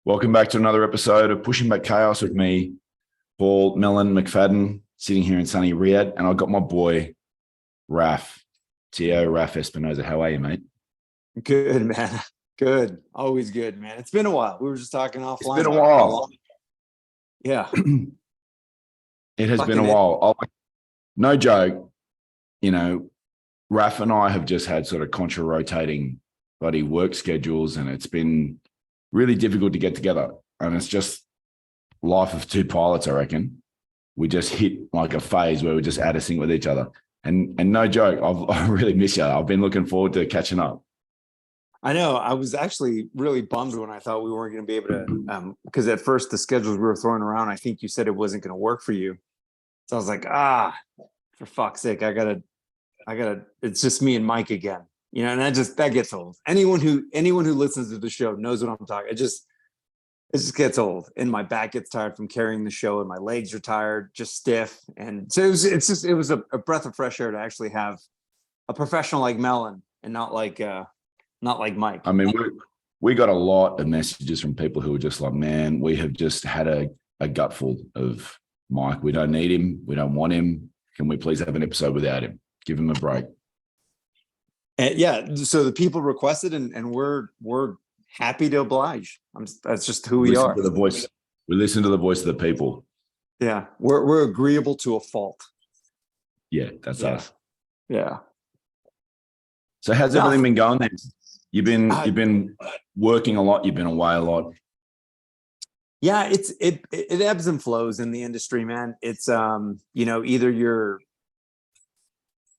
Welcome back to another episode of Pushing Back Chaos with me, Paul Melon McFadden, sitting here in sunny Riyadh, and I've got my boy Raf, Raf Espinoza. How are you, mate? Good, man. Good. Always good, man. It's been a while. We were just talking offline. It's been a while. Yeah. It has been a while. No joke. Raf and I have just had sort of contra-rotating bloody work schedules, and it's been really difficult to get together. And it's just life of two pilots, I reckon. We just hit like a phase where we're just out of sync with each other. And no joke, I really miss you. I've been looking forward to catching up. I know. I was actually really bummed when I thought we weren't going to be able to, because at first the schedules we were throwing around, I think you said it wasn't going to work for you. So I was like, for fuck's sake, I gotta, it's just me and Mike again. And that gets old. Anyone who listens to the show knows what I'm talking. It just gets old, and my back gets tired from carrying the show, and my legs are tired, just stiff. And so it was a breath of fresh air to actually have a professional like Melon, and not like Mike. I mean, we got a lot of messages from people who were just like, man, we have just had a gutful of Mike. We don't need him. We don't want him. Can we please have an episode without him? Give him a break. And yeah, so the people requested, and we're happy to oblige. That's just who we are. We listen to the voice of the people. Yeah, we're agreeable to a fault. Yeah, that's us. Yeah. So how's everything been going then? You've been working a lot. You've been away a lot. Yeah, it ebbs and flows in the industry, man. It's either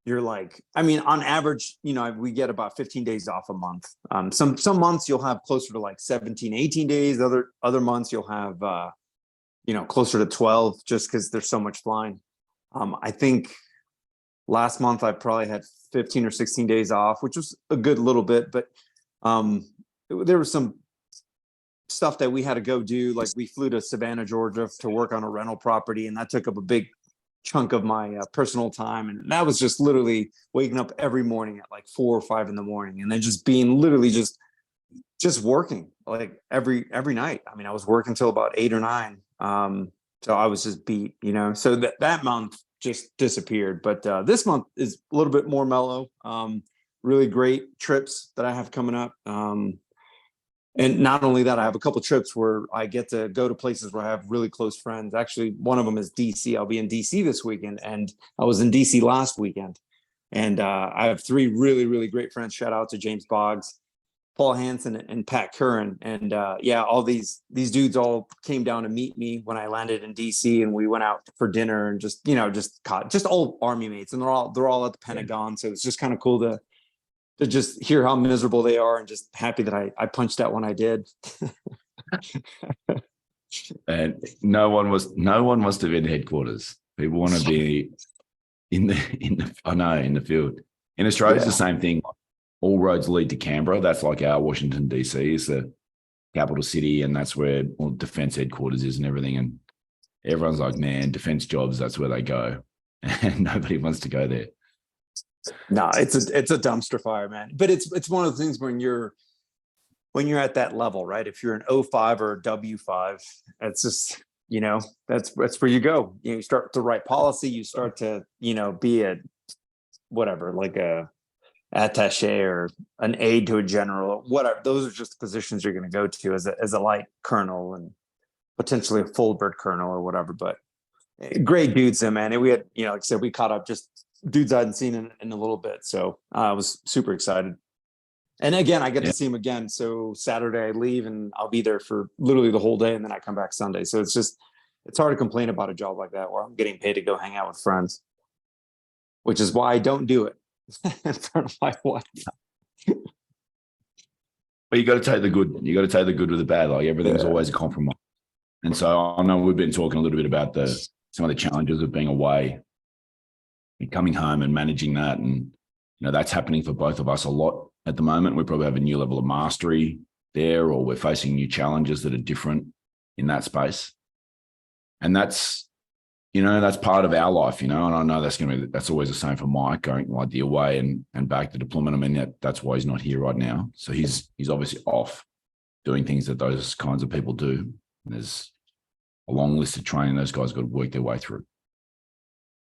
you're like, I mean, on average, we get about 15 days off a month. Some months you'll have closer to like 17, 18 days. Other months you'll have, closer to 12, just because there's so much flying. I think last month I probably had 15 or 16 days off, which was a good little bit, but there was some stuff that we had to go do. Like we flew to Savannah, Georgia to work on a rental property, and that took up a big chunk of my personal time. And that was just literally waking up every morning at like 4 or 5 in the morning, and then just being literally just working like every night. I mean, I was working till about 8 or 9. So I was just beat, so that month just disappeared. But this month is a little bit more mellow. Really great trips that I have coming up. And not only that, I have a couple of trips where I get to go to places where I have really close friends. Actually, one of them is DC. I'll be in DC this weekend, and I was in DC last weekend. And I have 3 really, really great friends. Shout out to James Boggs, Paul Hansen, and Pat Curran. And all these dudes all came down to meet me when I landed in DC, and we went out for dinner and just old Army mates. And they're all at the Pentagon. So it's just kind of cool to just hear how miserable they are, and just happy that I punched out when I did. And no one wants to be in headquarters. People want to be in the field. In Australia, it's the same thing. All roads lead to Canberra. That's like our Washington, DC is the capital city, and that's where all defense headquarters is and everything. And everyone's like, man, defense jobs, that's where they go. And nobody wants to go there. No, it's a dumpster fire, man. But it's one of the things when you're at that level, right? If you're an O5 or a W5, it's just, that's where you go. You start to write policy. You start to, be a whatever, like a attaché or an aide to a general, whatever. Those are just the positions you're going to go to as a light colonel and potentially a full bird colonel or whatever. But great dudes, man. And we had, like I said, we caught up, just dudes I hadn't seen in a little bit. So I was super excited. And again, I get to see him again. So Saturday I leave, and I'll be there for literally the whole day, and then I come back Sunday. So it's hard to complain about a job like that where I'm getting paid to go hang out with friends, which is why I don't do it in front of my wife. But you got to take the good. You got to take the good with the bad. Like everything's always a compromise. And so I know we've been talking a little bit about some of the challenges of being away and coming home and managing that. And, that's happening for both of us a lot at the moment. We probably have a new level of mastery there, or we're facing new challenges that are different in that space. And that's part of our life, and I know that's always the same for Mike, going like the away and back to deployment. I mean, that's why he's not here right now. So he's obviously off. doing things that those kinds of people do. And there's a long list of training those guys got to work their way through.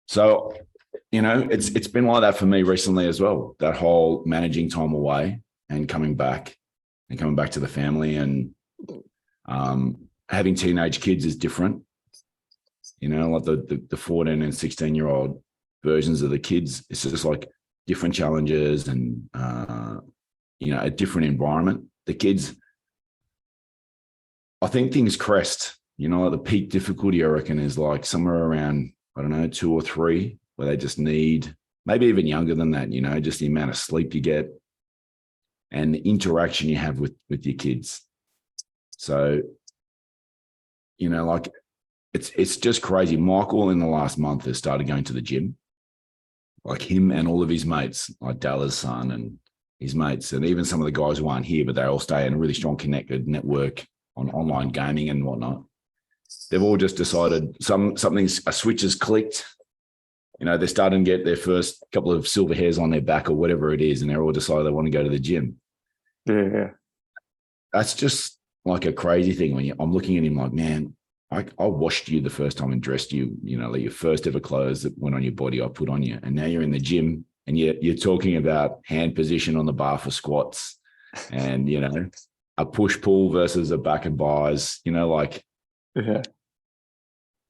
So, it's been like that for me recently as well. That whole managing time away and coming back to the family, and having teenage kids is different. Like the 14 and 16-year-old versions of the kids, it's just like different challenges and, a different environment. The kids, I think things crest, like the peak difficulty, I reckon, is like somewhere around, I don't know, 2 or 3, where they just need, maybe even younger than that, just the amount of sleep you get and the interaction you have with your kids. So, like it's just crazy. Michael in the last month has started going to the gym, like him and all of his mates, like Dalla's son and his mates, and even some of the guys who aren't here, but they all stay in a really strong connected network on online gaming and whatnot. They've all just decided a switch has clicked. They're starting to get their first couple of silver hairs on their back or whatever it is, and they're all decided they want to go to the gym. Yeah. That's just like a crazy thing when I'm looking at him like, man, I washed you the first time and dressed you, like your first ever clothes that went on your body, I put on you. And now you're in the gym and you're talking about hand position on the bar for squats and, a push pull versus a back and buys, like. Yeah.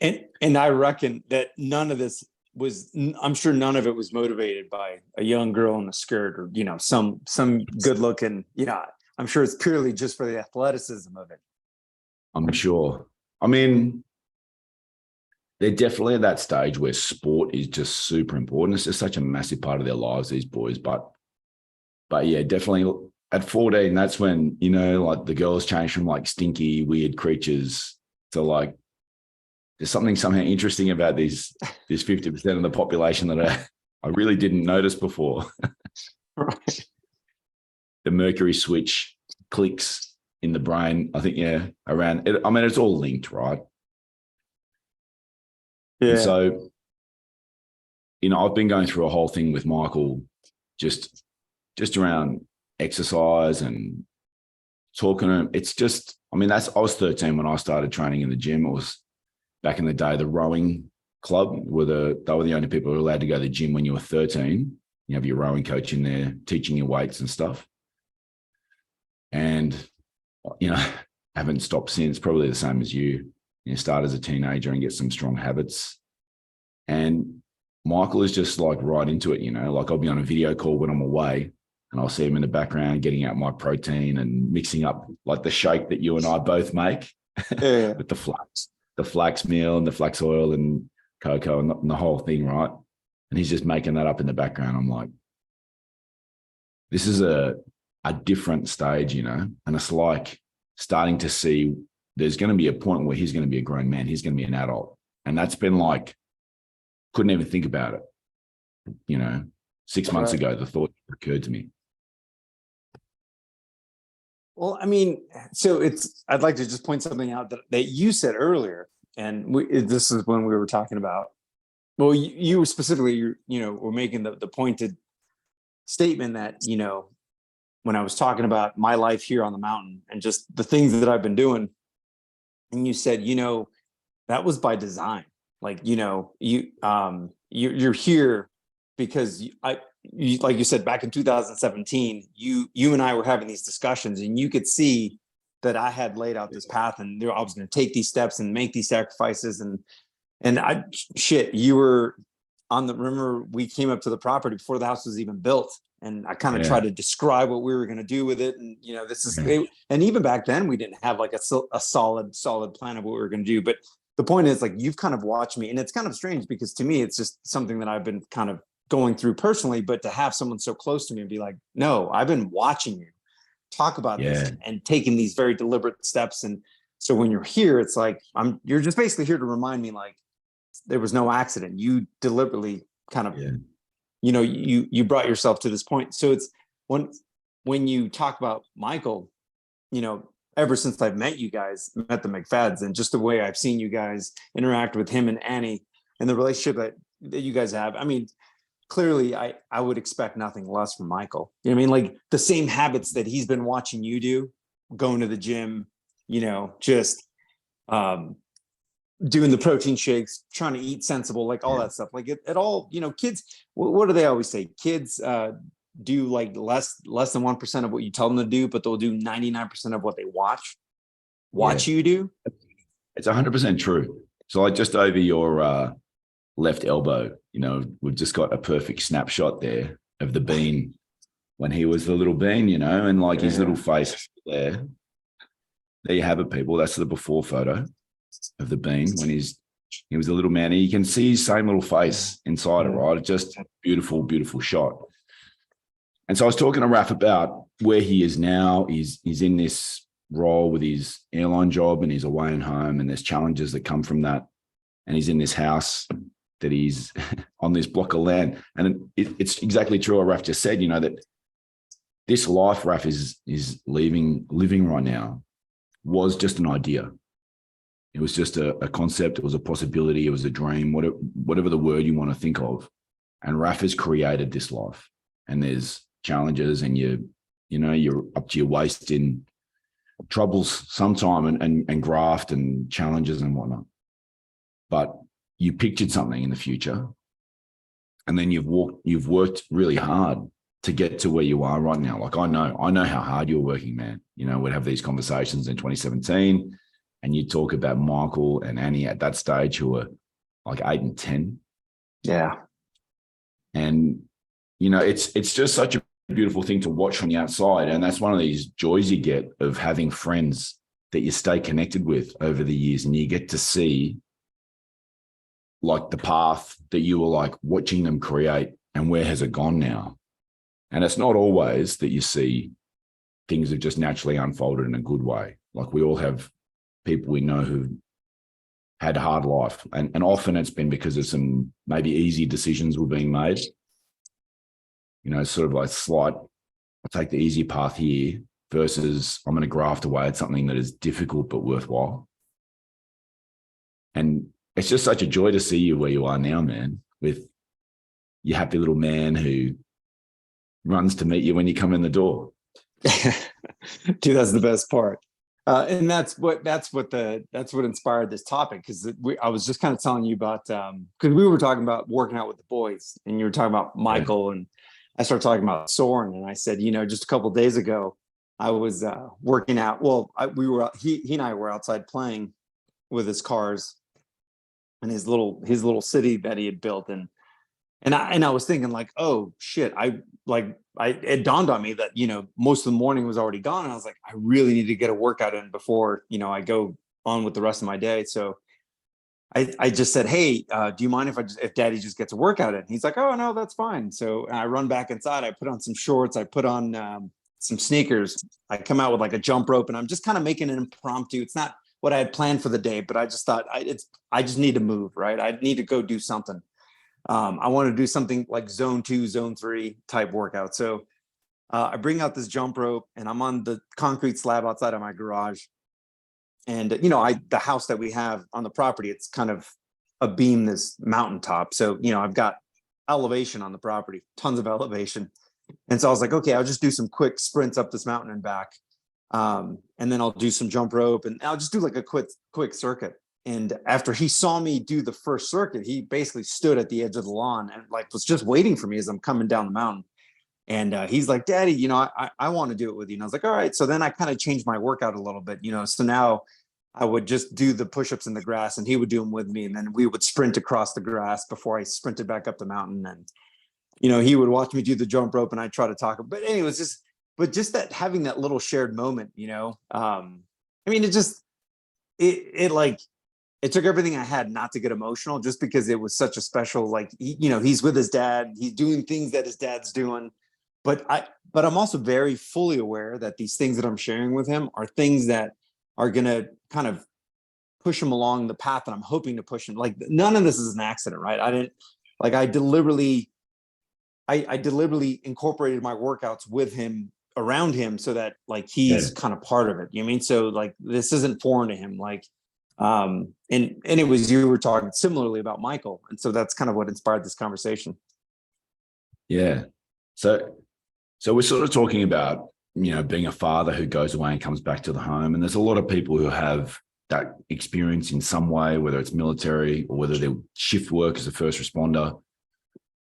And I reckon that I'm sure none of it was motivated by a young girl in a skirt or, some good looking, I'm sure it's purely just for the athleticism of it. I'm sure. I mean, they're definitely at that stage where sport is just super important. It's just such a massive part of their lives, these boys. But yeah, definitely at 14, that's when, like the girls change from like stinky, weird creatures to like, there's something somehow interesting about this 50% of the population that I really didn't notice before. Right. The mercury switch clicks in the brain, I think, around it. I mean, it's all linked, right? Yeah. And so, I've been going through a whole thing with Michael, just around exercise and talking to him. It's just, I was 13 when I started training in the gym. It was back in the day, the rowing club they were the only people who were allowed to go to the gym when you were 13. You have your rowing coach in there teaching you weights and stuff. And, haven't stopped since, probably the same as you. Start as a teenager and get some strong habits. And Michael is just like right into it, like I'll be on a video call when I'm away and I'll see him in the background getting out my protein and mixing up like the shake that you and I both make with the flax meal and the flax oil and cocoa and the whole thing, right? And he's just making that up in the background. I'm like, this is a different stage, and it's like starting to see there's going to be a point where he's going to be a grown man. He's going to be an adult. And that's been like, couldn't even think about it. 6 months ago, the thought occurred to me. Well, so I'd like to just point something out that you said earlier, and this is when we were talking about, well, you were specifically, were making the pointed statement that, when I was talking about my life here on the mountain and just the things that I've been doing, and you said, that was by design. Like, you're here because like you said, back in 2017, you and I were having these discussions and you could see that I had laid out this path and I was going to take these steps and make these sacrifices. And you were remember we came up to the property before the house was even built. And I kind of tried to describe what we were going to do with it. And, this is, and even back then we didn't have like a solid plan of what we were going to do. But the point is, like, you've kind of watched me, and it's kind of strange because to me, it's just something that I've been kind of going through personally, but to have someone so close to me and be like, no, I've been watching you talk about this and taking these very deliberate steps. And so when you're here, it's like, you're just basically here to remind me, like, there was no accident. You deliberately kind of, you brought yourself to this point. So it's when you talk about Michael, ever since I've met you guys, met the McFadds, and just the way I've seen you guys interact with him and Annie and the relationship that you guys have. Clearly I would expect nothing less from Michael. Like the same habits that he's been watching you do, going to the gym, just doing the protein shakes, trying to eat sensible, like all that stuff. Like it all, kids, what do they always say? Kids do like less than 1% of what you tell them to do, but they'll do 99% of what they watch you do. It's 100% true. So like just over your left elbow, we've just got a perfect snapshot there of the bean when he was the little bean, and like his little face there. There you have it, people. That's the before photo of the bean when he was a little man. And you can see his same little face inside it, right? Just beautiful, beautiful shot. And so I was talking to Raf about where he is now. He's in this role with his airline job, and he's away and home, and there's challenges that come from that. And he's in this house that he's on this block of land. And it's exactly true what Raf just said, that this life Raf is living right now was just an idea. It was just a concept. It was a possibility. It was a dream, whatever the word you want to think of. And Raf has created this life, and there's challenges, and you're up to your waist in troubles sometime and graft and challenges and whatnot. But you pictured something in the future, and then you've worked really hard to get to where you are right now. Like I know how hard you're working, man. We'd have these conversations in 2017, and you'd talk about Michael and Annie at that stage who were like 8 and 10. Yeah. And, it's just such a beautiful thing to watch from the outside. And that's one of these joys you get of having friends that you stay connected with over the years, and you get to see like the path that you were like watching them create, and where has it gone now? And it's not always that you see things have just naturally unfolded in a good way. Like we all have people we know who had a hard life, and often it's been because of some maybe easy decisions were being made. Sort of like slight, I'll take the easy path here versus I'm going to graft away at something that is difficult but worthwhile. And it's just such a joy to see you where you are now, man, with your happy little man who runs to meet you when you come in the door. Dude, that's the best part. And that's what inspired this topic. Cause I was just kind of telling you about, cause we were talking about working out with the boys, and you were talking about Michael, and I started talking about Soren, and I said, just a couple of days ago, I was working out. Well, he and I were outside playing with his cars and his little city that he had built. And I was thinking like, oh shit, it dawned on me that, most of the morning was already gone. And I was like, I really need to get a workout in before, I go on with the rest of my day. So I just said, hey, do you mind if daddy just gets a workout in? He's like, oh no, that's fine. So I run back inside, I put on some shorts, I put on some sneakers. I come out with like a jump rope, and I'm just kind of making an impromptu. It's not what I had planned for the day, but I just thought I just need to move, right? I need to go do something. I want to do something like zone 2, zone 3 type workout. So I bring out this jump rope, and I'm on the concrete slab outside of my garage. And, the house that we have on the property, it's kind of a beam, this mountaintop. So, I've got elevation on the property, tons of elevation. And so I was like, okay, I'll just do some quick sprints up this mountain and back. And then I'll do some jump rope, and I'll just do like a quick circuit. And after he saw me do the first circuit, he basically stood at the edge of the lawn and like was just waiting for me as I'm coming down the mountain. And he's like, Daddy, I want to do it with you. And I was like, all right. So then I kind of changed my workout a little bit, so now I would just do the push-ups in the grass, and he would do them with me. And then we would sprint across the grass before I sprinted back up the mountain. And, he would watch me do the jump rope, and I try to talk. But anyway, just that having that little shared moment, it took everything I had not to get emotional, just because it was such a special, like, he's with his dad, he's doing things that his dad's doing. But I'm also very fully aware that these things that I'm sharing with him are things that are going to kind of push him along the path that I'm hoping to push him. Like, none of this is an accident, right? I deliberately incorporated my workouts with him, around him, so that like he's kind of part of it. You know what I mean? So like, this isn't foreign to him. Like, and it was, you were talking similarly about Michael. And so that's kind of what inspired this conversation. Yeah. So we're sort of talking about, being a father who goes away and comes back to the home. And there's a lot of people who have that experience in some way, whether it's military or whether they're shift work as a first responder,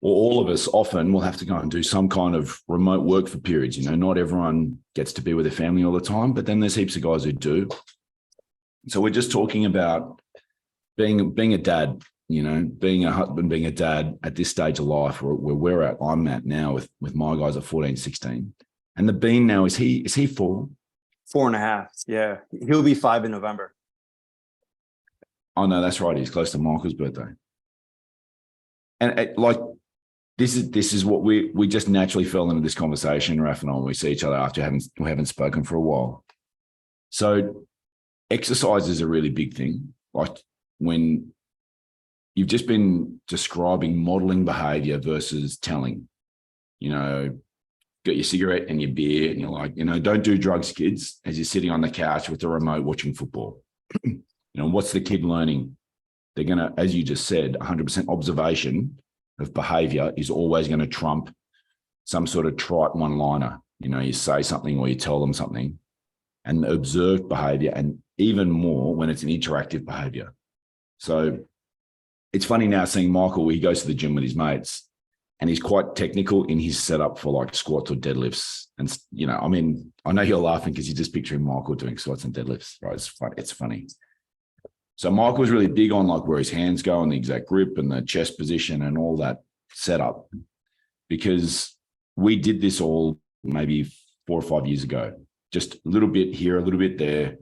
or all of us often will have to go and do some kind of remote work for periods. Not everyone gets to be with their family all the time, but then there's heaps of guys who do. So we're just talking about being a dad, being a husband, being a dad at this stage of life where I'm at now with my guys at 14, 16. And the Bean now, is he 4? 4.5. Yeah. He'll be 5 in November. Oh no, that's right. He's close to Michael's birthday. And this is what we just naturally fell into this conversation, Raf and I, when we see each other after we haven't spoken for a while. So exercise is a really big thing. Like when you've just been describing modeling behavior versus telling, got your cigarette and your beer and you're like, don't do drugs, kids, as you're sitting on the couch with the remote watching football. What's the kid learning? They're going to, as you just said, 100% observation of behavior is always going to trump some sort of trite one-liner. You say something or you tell them something, and observed behavior, and even more when it's an interactive behavior. So it's funny now seeing Michael, he goes to the gym with his mates and he's quite technical in his setup for like squats or deadlifts. And, I know you're laughing because you're just picturing Michael doing squats and deadlifts, right? It's funny. So Michael's really big on like where his hands go and the exact grip and the chest position and all that setup, because we did this all maybe 4 or 5 years ago, just a little bit here, a little bit there,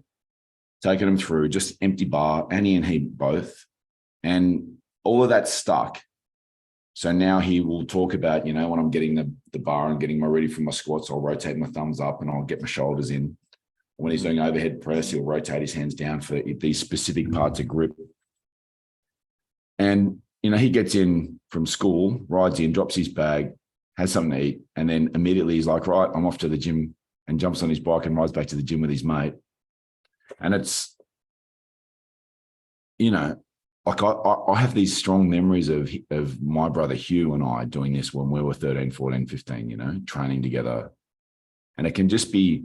taking him through just empty bar, Annie and he both, and all of that stuck. So now he will talk about, when I'm getting the bar and getting my ready for my squats, I'll rotate my thumbs up and I'll get my shoulders in. When he's doing overhead press, he'll rotate his hands down for these specific parts of grip. And, he gets in from school, rides in, drops his bag, has something to eat, and then immediately he's like, right, I'm off to the gym, and jumps on his bike and rides back to the gym with his mate. And it's, like I have these strong memories of my brother Hugh and I doing this when we were 13, 14, 15, training together. And it can just be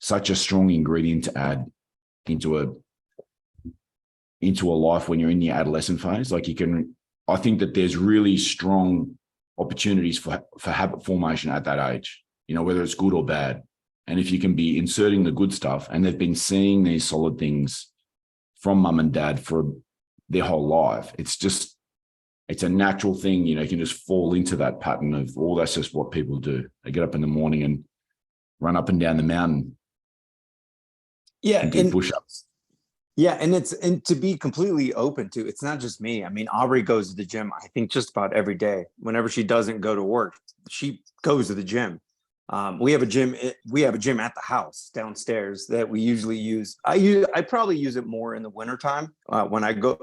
such a strong ingredient to add into a life when you're in your adolescent phase. Like I think that there's really strong opportunities for habit formation at that age, whether it's good or bad. And if you can be inserting the good stuff, and they've been seeing these solid things from mum and dad for their whole life, it's a natural thing. You can just fall into that pattern of, that's just what people do. They get up in the morning and run up and down the mountain. Yeah. And do push-ups. Yeah. And to be completely open to, it's not just me. Aubrey goes to the gym, I think, just about every day. Whenever she doesn't go to work, she goes to the gym. We have a gym at the house downstairs that we usually use. I probably use it more in the wintertime when I go,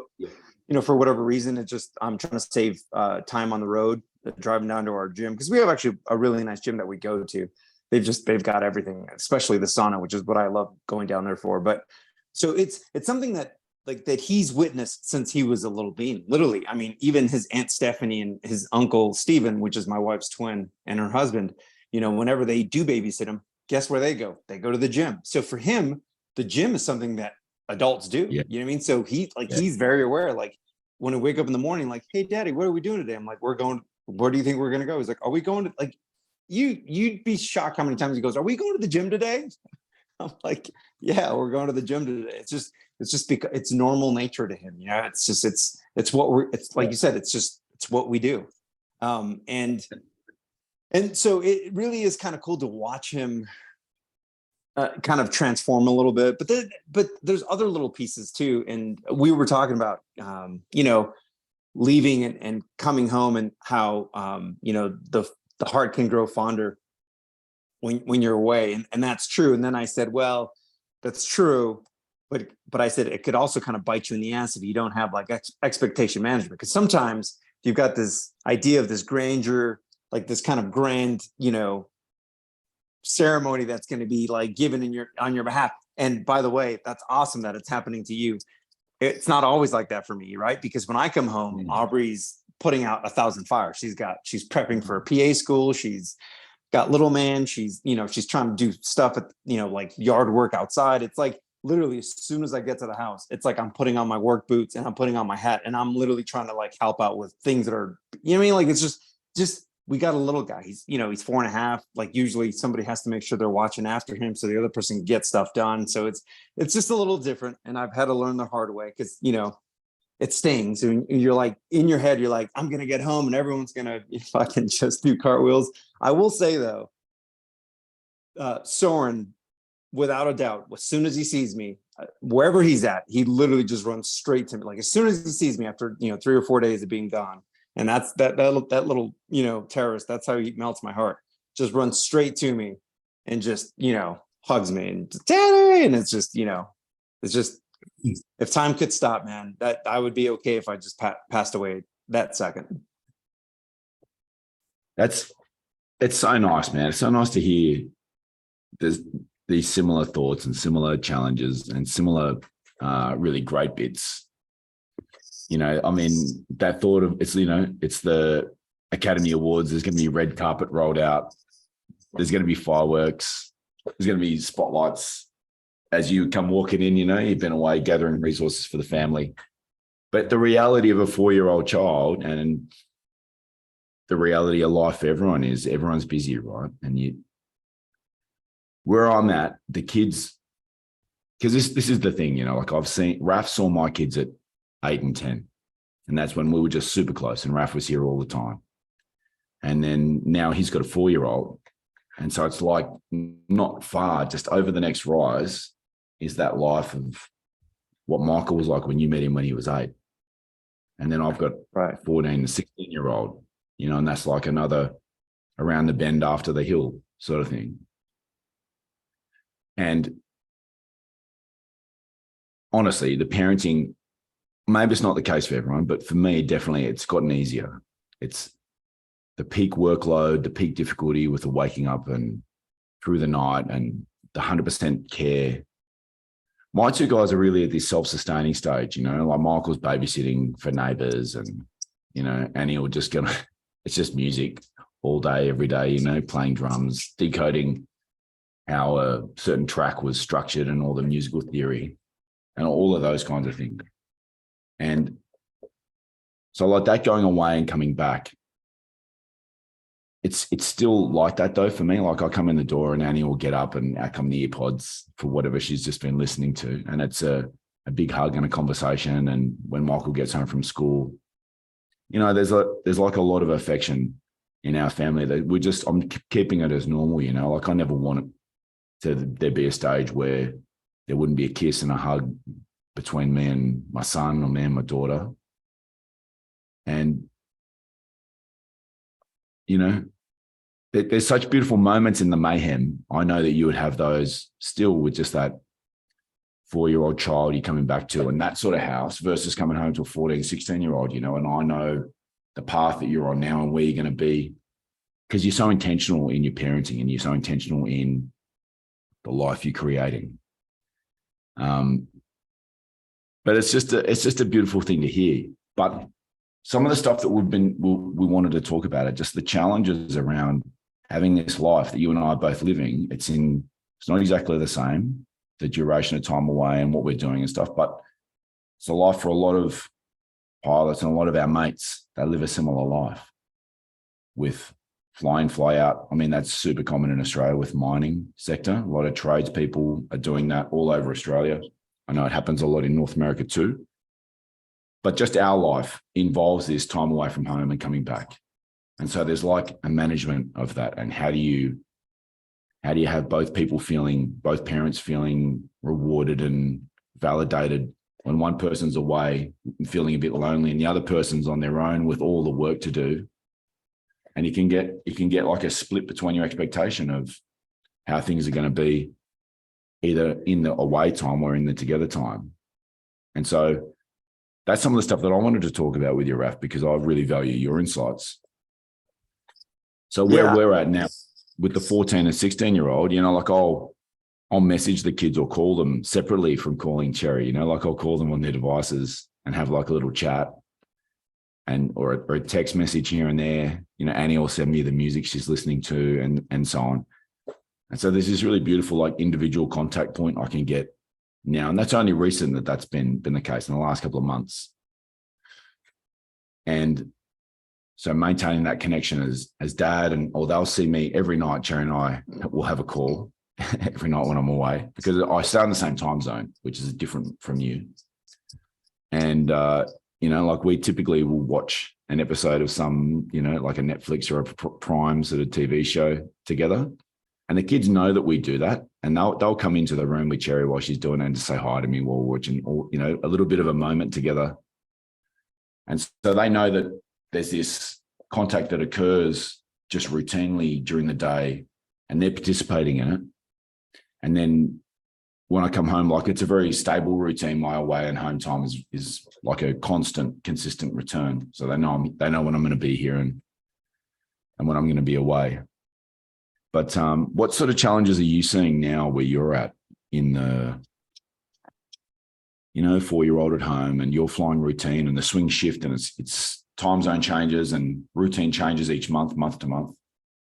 for whatever reason. It's just, I'm trying to save time on the road, driving down to our gym, because we have actually a really nice gym that we go to. They've got everything, especially the sauna, which is what I love going down there for. But so it's something that he's witnessed since he was a little bean, literally. Even his Aunt Stephanie and his Uncle Stephen, which is my wife's twin, and her husband, whenever they do babysit him, guess where they go? They go to the gym. So for him, the gym is something that adults do. Yeah. You know what I mean? So he's very aware. Like when I wake up in the morning, like, hey, Daddy, what are we doing today? I'm like, we're going. Where do you think we're going to go? He's like, are we going to You'd be shocked how many times he goes, are we going to the gym today? I'm like, yeah, we're going to the gym today. It's just because it's normal nature to him. It's like you said, it's what we do. And so it really is kind of cool to watch him kind of transform a little bit, but there's other little pieces too. And we were talking about, leaving and coming home, and how, the heart can grow fonder when you're away. And that's true. And then I said, well, that's true. But I said, it could also kind of bite you in the ass if you don't have like expectation management. Because sometimes you've got this idea of this grandeur, like this kind of grand, ceremony that's going to be like given on your behalf. And by the way, that's awesome that it's happening to you. It's not always like that for me, right? Because when I come home, Aubrey's putting out 1,000 fires. She's prepping for a PA school. She's got little man, she's, she's trying to do stuff at, like yard work outside. It's like literally as soon as I get to the house, it's like I'm putting on my work boots and I'm putting on my hat and I'm literally trying to like help out with things that are, you know what I mean? Like it's just we got a little guy. He's 4.5. Like usually somebody has to make sure they're watching after him so the other person can get stuff done. So it's just a little different. And I've had to learn the hard way because it stings. And you're like in your head, you're like, I'm gonna get home and everyone's gonna fucking just do cartwheels. I will say though, Soren, without a doubt, as soon as he sees me, wherever he's at, he literally just runs straight to me. Like as soon as he sees me after 3 or 4 days of being gone, and that's that little terrorist. That's how he melts my heart. Just runs straight to me and just hugs me and Daddy, and it's just if time could stop, man, that I would be okay if I just passed away that second. It's so nice, man. It's so nice to hear there's these similar thoughts and similar challenges and similar really great bits. I mean, that thought of it's the Academy Awards. There's going to be red carpet rolled out. There's going to be fireworks. There's going to be spotlights as you come walking in. You've been away gathering resources for the family. But the reality of a 4-year-old child and the reality of life for everyone is everyone's busy, right? And where I'm at, the kids, because this is the thing, like I've seen, Raf saw my kids at 8 and 10. And that's when we were just super close and Raf was here all the time. And then now he's got a 4-year-old. And so it's like not far, just over the next rise is that life of what Michael was like when you met him when he was 8. And then I've got 14 to 16-year-old, and that's like another around the bend after the hill sort of thing. And honestly, the parenting, maybe it's not the case for everyone, but for me, definitely it's gotten easier. It's the peak workload, the peak difficulty with the waking up and through the night and the 100% care. My 2 guys are really at this self-sustaining stage, like Michael's babysitting for neighbors and, and he'll just it's just music all day, every day, playing drums, decoding how a certain track was structured and all the musical theory and all of those kinds of things. And so like that going away and coming back, it's still like that though for me. Like I come in the door and Annie will get up and out come the earpods for whatever she's just been listening to. And it's a big hug and a conversation. And when Michael gets home from school, there's like a lot of affection in our family that I'm keeping it as normal, like I never want there be a stage where there wouldn't be a kiss and a hug between me and my son or me and my daughter. And, there's such beautiful moments in the mayhem. I know that you would have those still with just that 4-year-old child you're coming back to and that sort of house versus coming home to a 14, 16-year-old, and I know the path that you're on now and where you're going to be because you're so intentional in your parenting and you're so intentional in the life you're creating. But it's just a beautiful thing to hear. But some of the stuff that we wanted to talk about are just the challenges around having this life that you and I are both living. It's not exactly the same, the duration of time away and what we're doing and stuff, but it's a life for a lot of pilots and a lot of our mates that live a similar life with fly in, fly out. I mean, that's super common in Australia with mining sector. A lot of tradespeople are doing that all over Australia. I know it happens a lot in North America too. But just our life involves this time away from home and coming back. And so there's like a management of that. And how do you have both parents feeling rewarded and validated when one person's away and feeling a bit lonely and the other person's on their own with all the work to do. And you can get like a split between your expectation of how things are going to be either in the away time or in the together time. And so that's some of the stuff that I wanted to talk about with you, Raf, because I really value your insights. So where we're at now with the 14 and 16-year-old, like I'll message the kids or call them separately from calling Cherry, like I'll call them on their devices and have like a little chat. or a text message here and there. Annie will send me the music she's listening to and so on. And so there's this really beautiful like individual contact point I can get now. And that's only recent that's been the case in the last couple of months. And so maintaining that connection as dad, or they'll see me every night. Cherry and I will have a call every night when I'm away, because I stay in the same time zone, which is different from you. And, like we typically will watch an episode of some, like a Netflix or a Prime sort of TV show together. And the kids know that we do that. And they'll come into the room with Cherry while she's doing it and just say hi to me while we're watching, or, a little bit of a moment together. And so they know that there's this contact that occurs just routinely during the day, and they're participating in it. And then when I come home, like it's a very stable routine. My away and home time is like a constant, consistent return. So they know when I'm going to be here and when I'm going to be away. But what sort of challenges are you seeing now where you're at in the 4-year-old at home, and you're flying routine and the swing shift, and it's time zone changes and routine changes each month to month?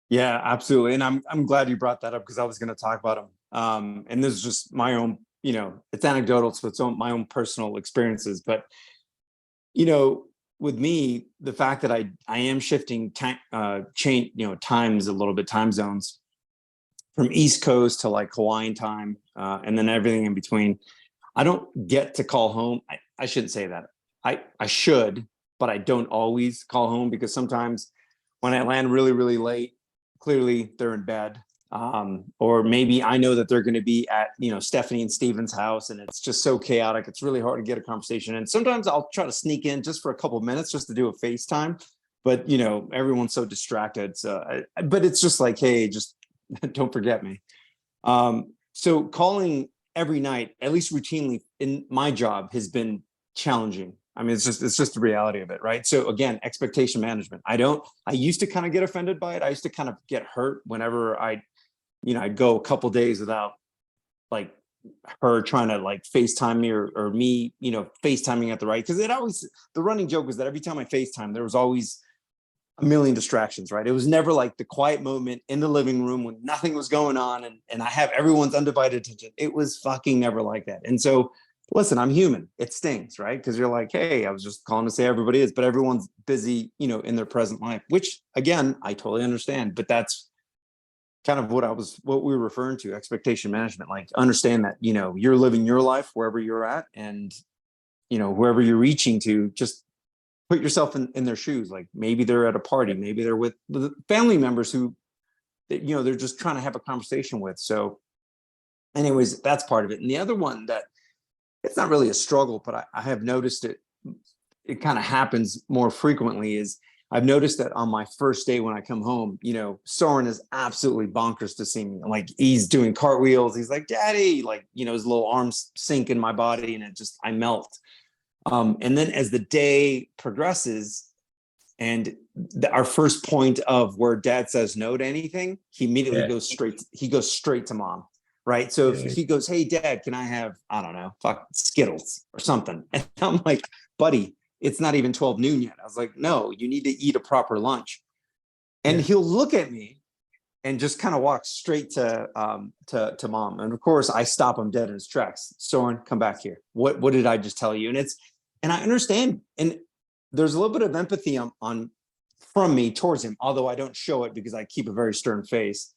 Yeah, absolutely. And I'm glad you brought that up, because I was going to talk about them. And this is just my own, it's anecdotal, so it's my own personal experiences. But, with me, the fact that I am shifting times a little bit, time zones from East Coast to like Hawaiian time, and then everything in between. I don't get to call home. I shouldn't say that. I should, but I don't always call home, because sometimes when I land really, really late, clearly they're in bed. Or maybe I know that they're going to be at, Stephanie and Steven's house, and it's just so chaotic. It's really hard to get a conversation. And sometimes I'll try to sneak in just for a couple of minutes just to do a FaceTime. But, everyone's so distracted. So, but it's just like, hey, just don't forget me. So calling every night, at least routinely in my job, has been challenging. I mean, it's just the reality of it, right? So again, expectation management. I used to kind of get offended by it. I used to kind of get hurt whenever I'd go a couple days without like her trying to like FaceTime me or me, FaceTiming at the right. Because the running joke was that every time I FaceTime, there was always a million distractions, right? It was never like the quiet moment in the living room when nothing was going on and I have everyone's undivided attention. It was fucking never like that. And so, listen, I'm human. It stings, right? Because you're like, hey, I was just calling to say everybody is, but everyone's busy, in their present life, which again, I totally understand. But that's kind of what we were referring to, expectation management. Like, understand that, you're living your life wherever you're at, and, wherever you're reaching to, just put yourself in their shoes. Like, maybe they're at a party, maybe they're with family members who, they're just trying to have a conversation with. So anyways, that's part of it. And the other one that, it's not really a struggle, but I have noticed it kind of happens more frequently, is I've noticed that on my first day when I come home, Soren is absolutely bonkers to see me. Like, he's doing cartwheels. He's like, Daddy, like, his little arms sink in my body, and I melt. And then as the day progresses, and our first point of where Dad says no to anything, he immediately goes straight to Mom. Right. So if he goes, hey, Dad, can I have, I don't know, Skittles or something? And I'm like, buddy, it's not even 12 noon yet. I was like, no, you need to eat a proper lunch. And he'll look at me and just kind of walk straight to Mom. And of course, I stop him dead in his tracks. Soren, come back here. What did I just tell you? And I understand. And there's a little bit of empathy from me towards him, although I don't show it because I keep a very stern face.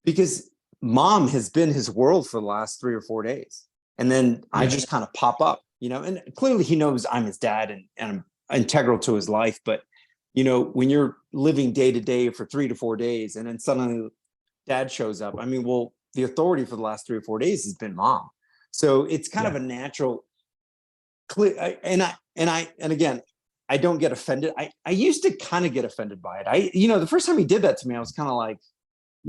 Because Mom has been his world for the last 3 or 4 days. And then I just kind of pop up, and clearly he knows I'm his dad and I'm integral to his life. But, when you're living day to day for 3 to 4 days, and then suddenly Dad shows up, I mean, well, the authority for the last 3 or 4 days has been Mom. So it's kind of a natural clear. And again, I don't get offended. I used to kind of get offended by it. The first time he did that to me, I was kind of like,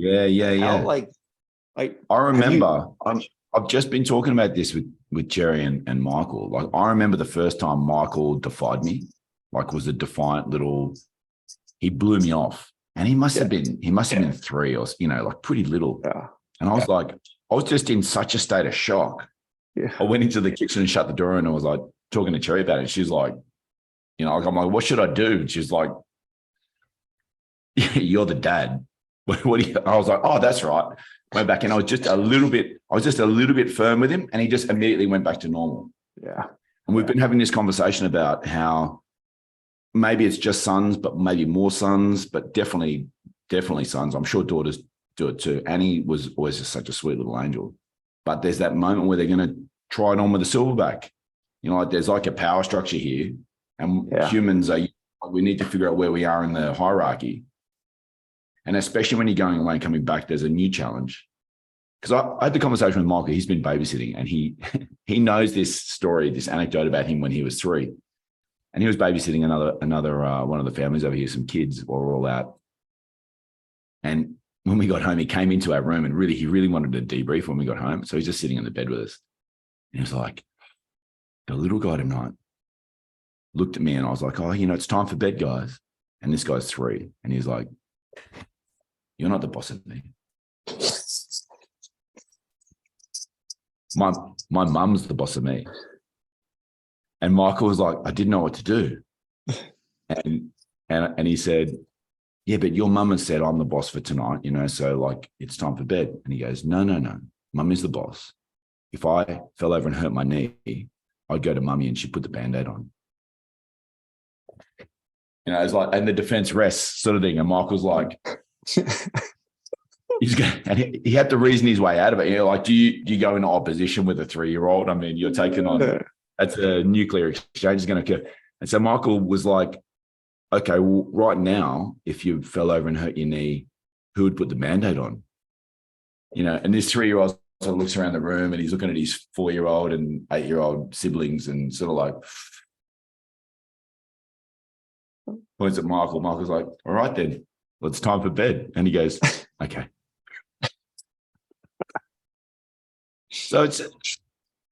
hell? Like, I remember I've just been talking about this with Jerry and Michael. Like, I remember the first time Michael defied me, like, was a defiant little, he blew me off, and he must have been 3 or, like, pretty little. Yeah. And I was like, I was just in such a state of shock. Yeah. I went into the kitchen and shut the door, and I was like talking to Cherry about it. She's like, like, I'm like, what should I do? And she's like, you're the dad. What do you? I was like, oh, that's right. Went back and I was just a little bit firm with him, and he just immediately went back to normal. Yeah. And we've been having this conversation about how maybe it's just sons, but maybe more sons, but definitely sons. I'm sure daughters do it too. Annie was always just such a sweet little angel. But there's that moment where they're going to try it on with a silverback. Like there's like a power structure here, and humans we need to figure out where we are in the hierarchy. And especially when you're going away and coming back, there's a new challenge. Because I had the conversation with Michael. He's been babysitting, and he knows this story, this anecdote about him when he was 3. And he was babysitting another one of the families over here, some kids while we're all out. And when we got home, he came into our room and he really wanted to debrief when we got home. So he's just sitting in the bed with us. And he was like, the little guy tonight looked at me, and I was like, oh, it's time for bed, guys. And this guy's 3. And he's like, you're not the boss of me. My mum's the boss of me. And Michael was like, I didn't know what to do. And he said, yeah, but your mum has said I'm the boss for tonight, so like it's time for bed. And he goes, no. Mum is the boss. If I fell over and hurt my knee, I'd go to mummy and she'd put the Band-Aid on. It's like, and the defense rests sort of thing. And Michael's like, and he had to reason his way out of it. Like, do you go into opposition with a 3-year-old? I mean, you're taking on, that's a nuclear exchange is going to occur. And so Michael was like, okay, well, right now, if you fell over and hurt your knee, who would put the Band-Aid on? And this 3-year-old sort of looks around the room and he's looking at his 4-year-old and 8-year-old siblings and sort of like points at Michael. Michael's like, all right, then, well, it's time for bed. And he goes, okay. So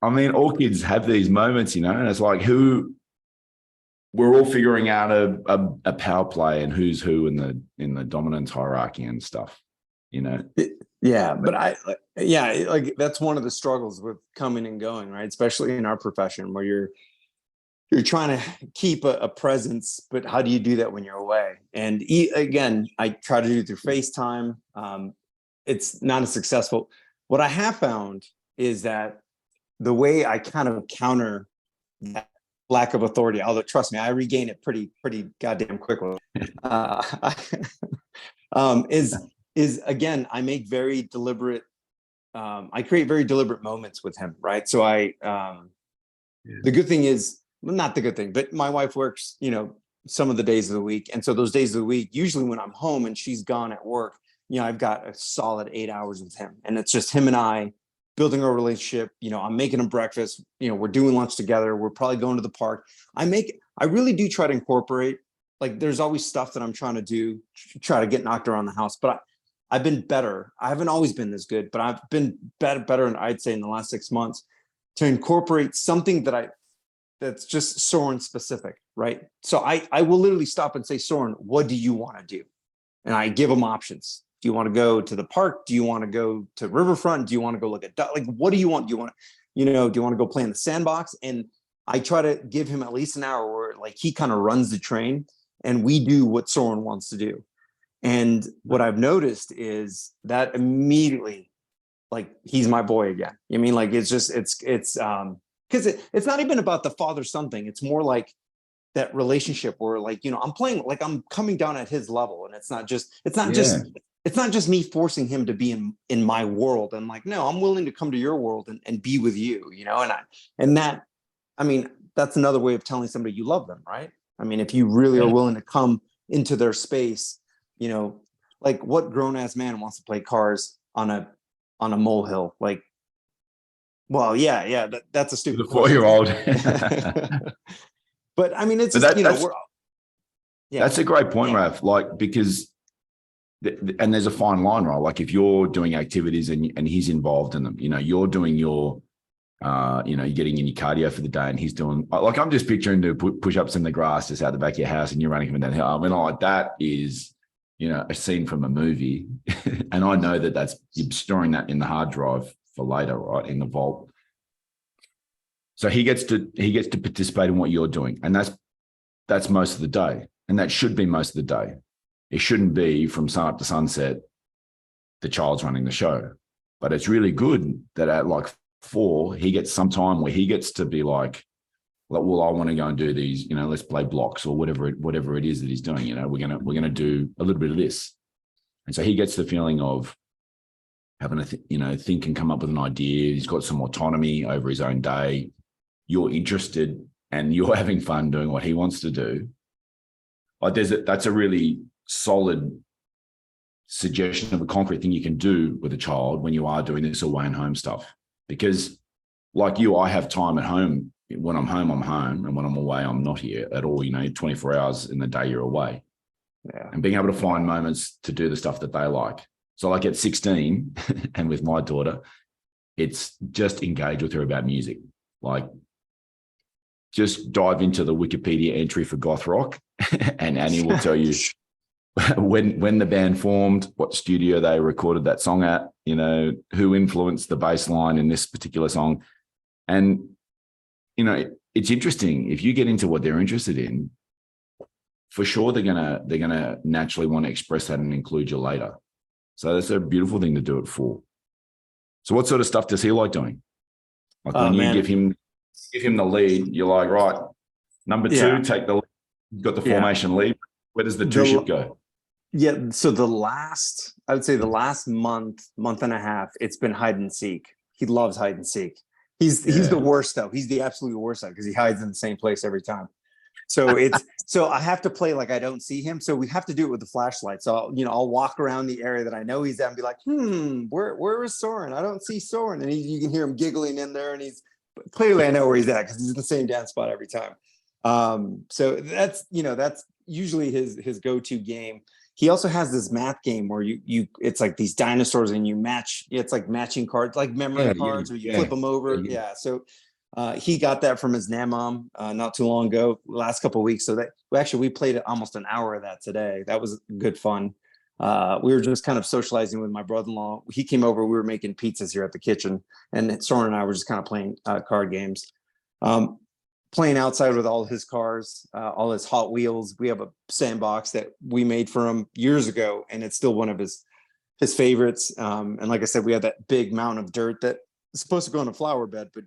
all kids have these moments, and it's like we're all figuring out a power play and who's who in the dominance hierarchy and stuff, Yeah, but like that's one of the struggles with coming and going, right? Especially in our profession where you're trying to keep a presence, but how do you do that when you're away? And again, I try to do it through FaceTime. It's not as successful. What I have found is that the way I kind of counter that lack of authority, although trust me, I regain it pretty goddamn quickly, is again, I make very deliberate, I create very deliberate moments with him, right? So the good thing is, well, not the good thing, but my wife works, some of the days of the week. And so those days of the week, usually when I'm home and she's gone at work, I've got a solid 8 hours with him. And it's just him and I building a relationship. I'm making him breakfast. We're doing lunch together. We're probably going to the park. I really do try to incorporate, like there's always stuff that I'm trying to do, try to get knocked around the house, but I've been better. I haven't always been this good, but I've been better. And I'd say in the last 6 months to incorporate something that's just Soren specific, right? So I will literally stop and say, Soren, what do you want to do? And I give him options. Do you want to go to the park? Do you want to go to Riverfront? Do you want to go look at, like, what do you want? Do you want to, do you want to go play in the sandbox? And I try to give him at least an hour where like he kind of runs the train and we do what Soren wants to do. And what I've noticed is that immediately, like, he's my boy again. Like, it's just, it's because it's not even about the father-son thing. It's more like that relationship where, like, I'm playing, like, I'm coming down at his level, and it's not just me forcing him to be in my world. And like, no, I'm willing to come to your world and be with you, that's another way of telling somebody you love them, right? If you really are willing to come into their space, like, what grown-ass man wants to play cars on a molehill? Like, well, that's a stupid 4-year-old. But it's but just, that's a great point, Raf. Like, because and there's a fine line, right? Like, if you're doing activities and he's involved in them, you're doing your you're getting in your cardio for the day, and he's doing, like, I'm just picturing the push-ups in the grass just out the back of your house, and you're running him down the hill. Like, that is, a scene from a movie. And I know that's, you're storing that in the hard drive for later, right, in the vault. So he gets to participate in what you're doing, and that's that's most of the day. And that should be most of the day. It shouldn't be from sun up to sunset, the child's running the show. But it's really good that at like 4, he gets some time where he gets to be like, well, I want to go and do these, let's play blocks or whatever it is that he's doing. We're gonna do a little bit of this. And so he gets the feeling of having to, think and come up with an idea. He's got some autonomy over his own day. You're interested and you're having fun doing what he wants to do. Like that's a really solid suggestion of a concrete thing you can do with a child when you are doing this away and home stuff. Because like you, I have time at home. When I'm home, I'm home. And when I'm away, I'm not here at all. 24 hours in the day you're away. Yeah. And being able to find moments to do the stuff that they like. So like at 16 and with my daughter, it's just engage with her about music. Like just dive into the Wikipedia entry for goth rock and Annie will tell you when the band formed, what studio they recorded that song at, who influenced the bass line in this particular song. And, it's interesting. If you get into what they're interested in, for sure they're gonna naturally want to express that and include you later. So that's a beautiful thing to do it for. So what sort of stuff does he like doing? Like when you give him the lead, you're like, right, number 2, take the lead. You've got the formation lead. Where does the 2-ship go? Yeah. So I would say the last month and a half, it's been hide and seek. He loves hide and seek. He's the worst though. He's the absolute worst though, because he hides in the same place every time. So so I have to play like I don't see him. So we have to do it with the flashlight. So I'll walk around the area that I know he's at and be like, where is Soren? I don't see Soren. And you can hear him giggling in there, and clearly I know where he's at because he's in the same dance spot every time. So that's usually his go-to game. He also has this math game where it's like these dinosaurs and you match. It's like matching cards, like memory cards, where you flip them over. Yeah. So he got that from his mom not too long ago, last couple of weeks. So we played almost an hour of that today. That was good fun. We were just kind of socializing with my brother-in-law. He came over. We were making pizzas here at the kitchen, and Soren and I were just kind of playing card games. Playing outside with all his cars, all his Hot Wheels. We have a sandbox that we made for him years ago, and it's still one of his favorites. And like I said, we have that big mountain of dirt that is supposed to go in a flower bed, but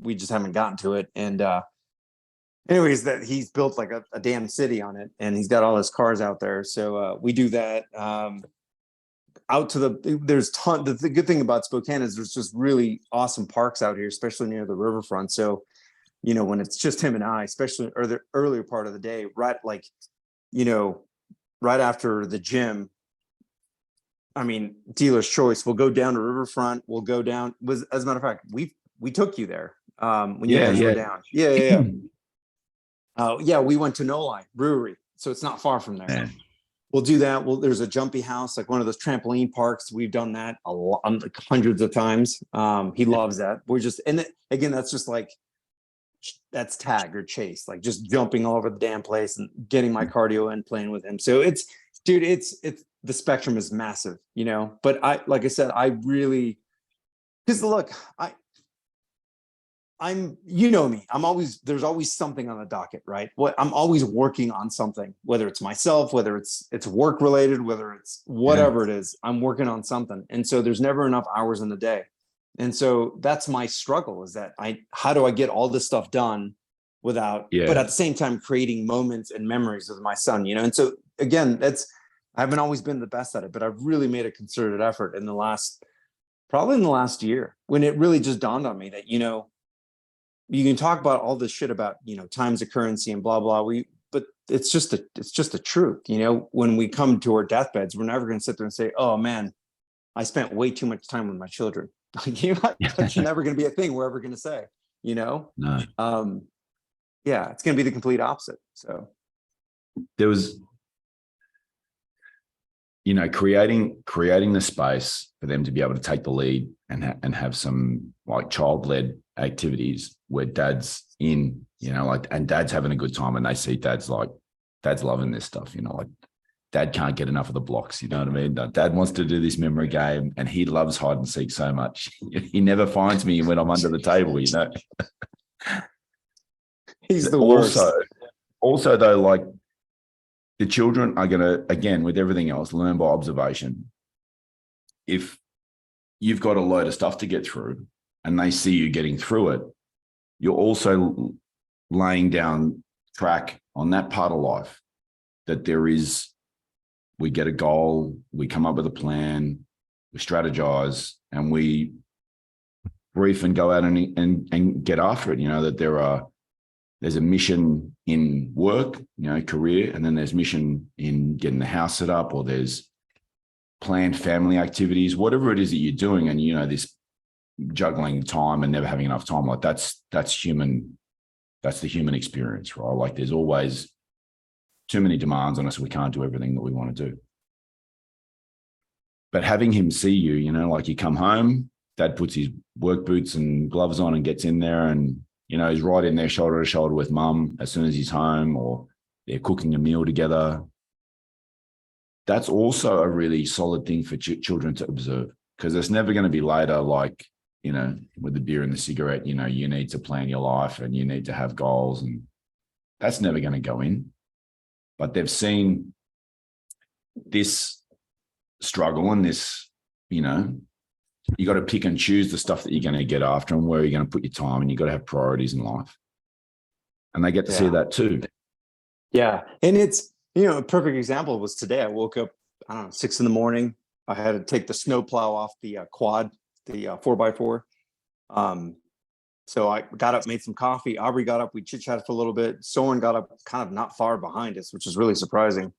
we just haven't gotten to it. And anyways, that he's built like a damn city on it, and he's got all his cars out there. So we do that. Out to the good thing about Spokane is there's just really awesome parks out here, especially near the riverfront. So when it's just him and I, especially or the earlier part of the day, right after the gym, I mean, dealer's choice. We'll go down to riverfront. We'll go down. As a matter of fact, we took you there when you guys were down. Yeah. We went to No Lie Brewery, so it's not far from there. Yeah. We'll do that. There's a jumpy house, like one of those trampoline parks. We've done that a lot, like hundreds of times. He loves that. Again, that's just like, that's tag or chase, like just jumping all over the damn place and getting my cardio and playing with him. So it's the spectrum is massive, but like I said, I really, because look, I'm me. There's always something on the docket, right? I'm always working on something, whether it's myself, whether it's work related, whether it's whatever it is, I'm working on something. And so there's never enough hours in the day. And so that's my struggle, is that how do I get all this stuff done without, but at the same time creating moments and memories with my son, And so again, I haven't always been the best at it, but I've really made a concerted effort probably in the last year, when it really just dawned on me that, you can talk about all this shit about, time's a currency and blah, blah. But it's just the truth. When we come to our deathbeds, we're never going to sit there and say, oh man, I spent way too much time with my children. That's never going to be a thing we're ever going to say, No. It's going to be the complete opposite. So there was, creating the space for them to be able to take the lead and have some like child-led activities where dad's in, and dad's having a good time, and they see dad's loving this stuff, like dad can't get enough of the blocks, you know what I mean? Dad wants to do this memory game, and he loves hide and seek so much. He never finds me when I'm under the table, He's the worst. Also, though, like the children are going to, again, with everything else, learn by observation. If you've got a load of stuff to get through and they see you getting through it, you're also laying down track on that part of life that there is, we get a goal, we come up with a plan, we strategize, and we brief and go out and get after it. You know, that there's a mission in work, you know, career, and then there's mission in getting the house set up, or there's planned family activities, whatever it is that you're doing. And, you know, this juggling time and never having enough time, like that's human. That's the human experience, right? Like there's always too many demands on us. We can't do everything that we want to do. But having him see you, you know, like you come home, dad puts his work boots and gloves on and gets in there, and, you know, he's right in there shoulder to shoulder with mum as soon as he's home, or they're cooking a meal together. That's also a really solid thing for children to observe, because it's never going to be later, like, you know, with the beer and the cigarette, you know, you need to plan your life and you need to have goals, and that's never going to go in. But they've seen this struggle and this, you know, you got to pick and choose the stuff that you're going to get after and where you're going to put your time, and you got to have priorities in life. And they get to see that too. Yeah. And it's, you know, a perfect example was today. I woke up, I don't know, 6 a.m. I had to take the snowplow off the quad, the 4x4. So I got up, made some coffee. Aubrey got up, we chit-chatted for a little bit. Soren got up kind of not far behind us, which is really surprising.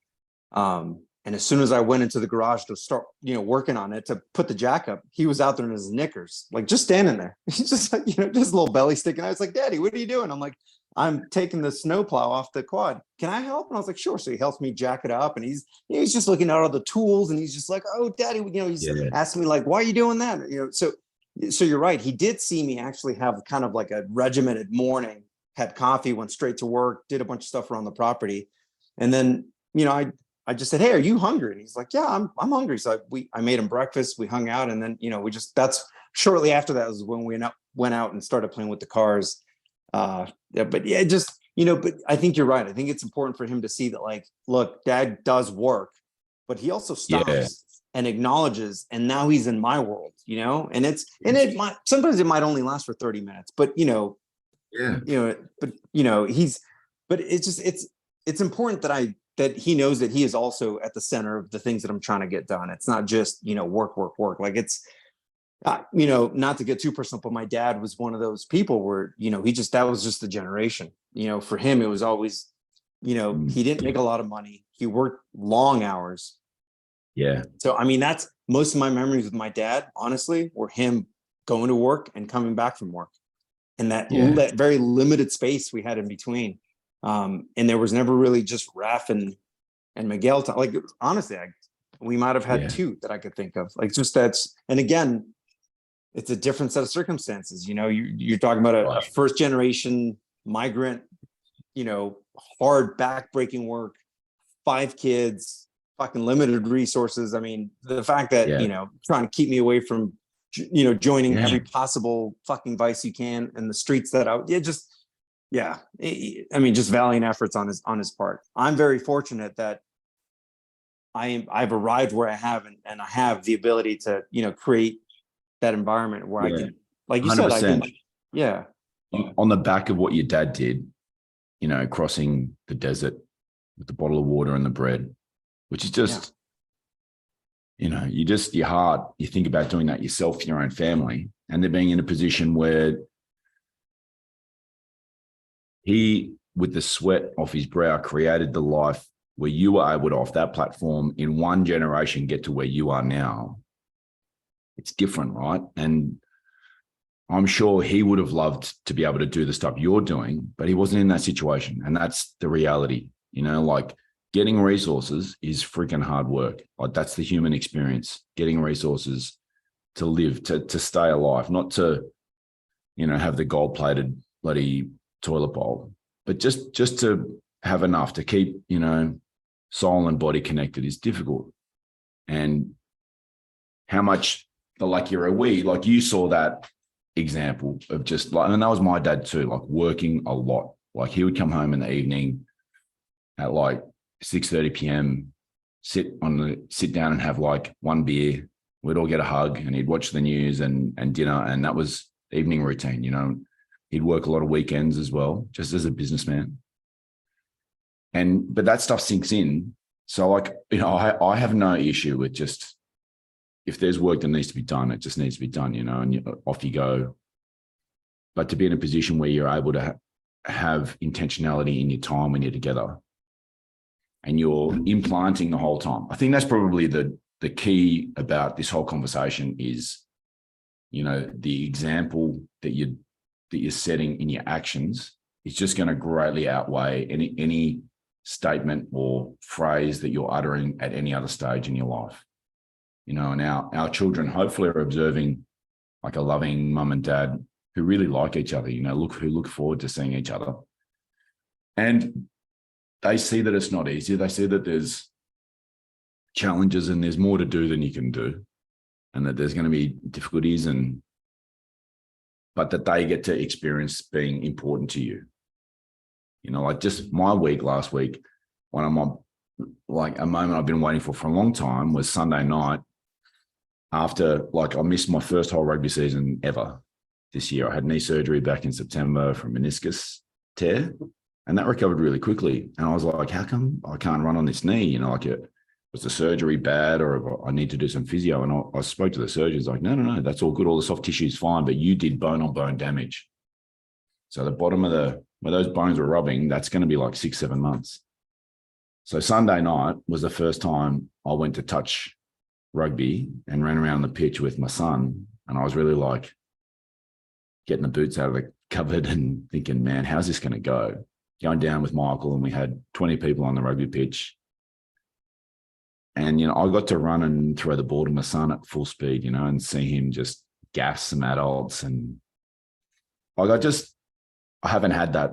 And as soon as I went into the garage to start, you know, working on it, to put the jack up, he was out there in his knickers, like just standing there. He's just like, you know, just a little belly sticking out. I was like, Daddy, what are you doing? I'm like, I'm taking the snowplow off the quad. Can I help? And I was like, sure. So he helps me jack it up, and he's just looking at all the tools, and he's just like, oh, Daddy, you know, he's asking me like, why are you doing that? You know, so you're right. He did see me actually have kind of like a regimented morning, had coffee, went straight to work, did a bunch of stuff around the property. And then, you know, I just said, hey, are you hungry? And he's like, yeah, I'm hungry. So I made him breakfast, we hung out. And then, you know, that's shortly after that was when we went out and started playing with the cars. But yeah, just, you know, but I think you're right. I think it's important for him to see that, like, look, Dad does work, but he also stops and acknowledges, and now he's in my world, you know, and it might, sometimes it might only last for 30 minutes, but, you know, but, you know, but it's just, it's important that he knows that he is also at the center of the things that I'm trying to get done. It's not just, you know, work. Like it's, you know, not to get too personal, but my dad was one of those people where, you know, that was just the generation, you know, for him, it was always, you know, he didn't make a lot of money. He worked long hours. Yeah. So, I mean, that's most of my memories with my dad, honestly, were him going to work and coming back from work, and that very limited space we had in between. And there was never really just Raf and Miguel. Like, honestly, we might have had two that I could think of. Like, just and again, it's a different set of circumstances. You know, you're talking about a first generation migrant, you know, hard back-breaking work, 5 kids, fucking limited resources. I mean, the fact that, you know, trying to keep me away from, you know, joining every possible fucking vice you can in the streets that I mean, just valiant efforts on his part. I'm very fortunate that I've arrived where I have, and I have the ability to, you know, create that environment where I can, like you 100%. Said, I can, on the back of what your dad did, you know, crossing the desert with the bottle of water and the bread, which is just, you know, your heart, you think about doing that yourself for your own family, and they're being in a position where he, with the sweat off his brow, created the life where you were able to, off that platform, in one generation, get to where you are now. It's different, right? And I'm sure he would have loved to be able to do the stuff you're doing, but he wasn't in that situation. And that's the reality, you know, like getting resources is freaking hard work. Like that's the human experience, getting resources to live, to stay alive, not to, you know, have the gold-plated bloody toilet bowl, but just to have enough to keep, you know, soul and body connected is difficult. And how much the luckier are we? Like you saw that example of just like, and that was my dad too, like working a lot. Like he would come home in the evening, at like 6:30 p.m., sit down and have like one beer. We'd all get a hug, and he'd watch the news and dinner. And that was evening routine, you know. He'd work a lot of weekends as well, just as a businessman. But that stuff sinks in. So like, you know, I have no issue with just, if there's work that needs to be done, it just needs to be done, you know, and off you go. But to be in a position where you're able to have intentionality in your time when you're together and you're implanting the whole time. I think that's probably the key about this whole conversation is, you know, the example that you're setting in your actions is just going to greatly outweigh any statement or phrase that you're uttering at any other stage in your life. You know, and our children hopefully are observing like a loving mum and dad who really like each other, you know, who look forward to seeing each other. And they see that it's not easy. They see that there's challenges and there's more to do than you can do, and that there's going to be difficulties, but that they get to experience being important to you. You know, like just my week last week, one of my, like a moment I've been waiting for a long time was Sunday night after, like, I missed my first whole rugby season ever this year. I had knee surgery back in September from meniscus tear, and that recovered really quickly. And I was like, how come I can't run on this knee? You know, like, was the surgery bad, or I need to do some physio? And I spoke to the surgeons, like, no, that's all good. All the soft tissue is fine, but you did bone on bone damage. So the bottom of where those bones were rubbing, that's going to be like 6-7 months. So Sunday night was the first time I went to touch rugby and ran around the pitch with my son. And I was really like getting the boots out of the cupboard and thinking, man, how's this going to go? Going down with Michael, and we had 20 people on the rugby pitch. And, you know, I got to run and throw the ball to my son at full speed, you know, and see him just gas some adults. And like, I haven't had that